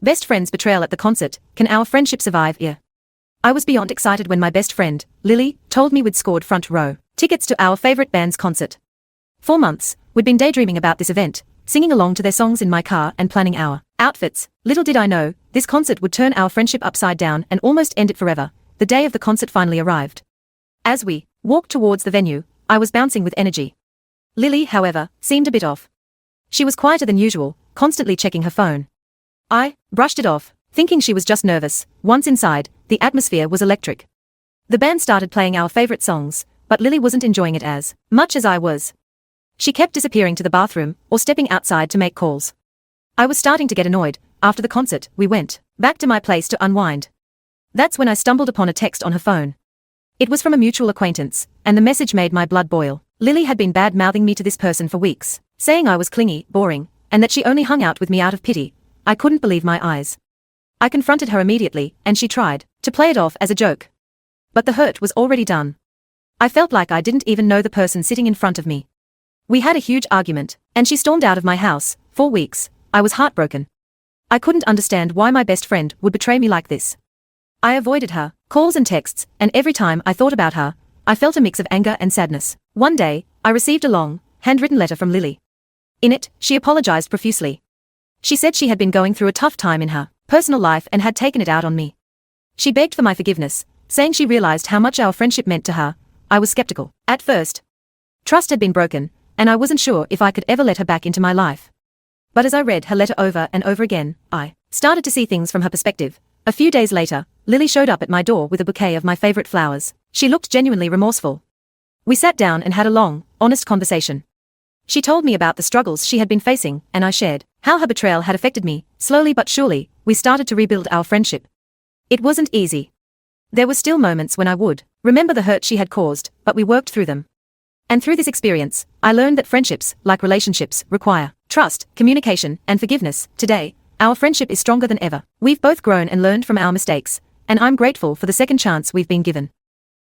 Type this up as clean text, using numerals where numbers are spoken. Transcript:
Best friend's betrayal at the concert, can our friendship survive? Yeah. I was beyond excited when my best friend, Lily, told me we'd scored front row tickets to our favorite band's concert. 4 months, we'd been daydreaming about this event, singing along to their songs in my car and planning our outfits. Little did I know, this concert would turn our friendship upside down and almost end it forever. The day of the concert finally arrived. As we walked towards the venue, I was bouncing with energy. Lily, however, seemed a bit off. She was quieter than usual, constantly checking her phone. I brushed it off, thinking she was just nervous. Once inside, the atmosphere was electric. The band started playing our favorite songs, but Lily wasn't enjoying it as much as I was. She kept disappearing to the bathroom or stepping outside to make calls. I was starting to get annoyed. After the concert, we went back to my place to unwind. That's when I stumbled upon a text on her phone. It was from a mutual acquaintance, and the message made my blood boil. Lily had been bad-mouthing me to this person for weeks, saying I was clingy, boring, and that she only hung out with me out of pity. I couldn't believe my eyes. I confronted her immediately, and she tried to play it off as a joke. But the hurt was already done. I felt like I didn't even know the person sitting in front of me. We had a huge argument, and she stormed out of my house. 4 weeks, I was heartbroken. I couldn't understand why my best friend would betray me like this. I avoided her, calls and texts, and every time I thought about her, I felt a mix of anger and sadness. One day, I received a long, handwritten letter from Lily. In it, she apologized profusely. She said she had been going through a tough time in her personal life and had taken it out on me. She begged for my forgiveness, saying she realized how much our friendship meant to her. I was skeptical. At first, trust had been broken, and I wasn't sure if I could ever let her back into my life. But as I read her letter over and over again, I started to see things from her perspective. A few days later, Lily showed up at my door with a bouquet of my favorite flowers. She looked genuinely remorseful. We sat down and had a long, honest conversation. She told me about the struggles she had been facing, and I shared how her betrayal had affected me. Slowly but surely, we started to rebuild our friendship. It wasn't easy. There were still moments when I would remember the hurt she had caused, but we worked through them. And through this experience, I learned that friendships, like relationships, require trust, communication, and forgiveness. Today, our friendship is stronger than ever. We've both grown and learned from our mistakes, and I'm grateful for the second chance we've been given.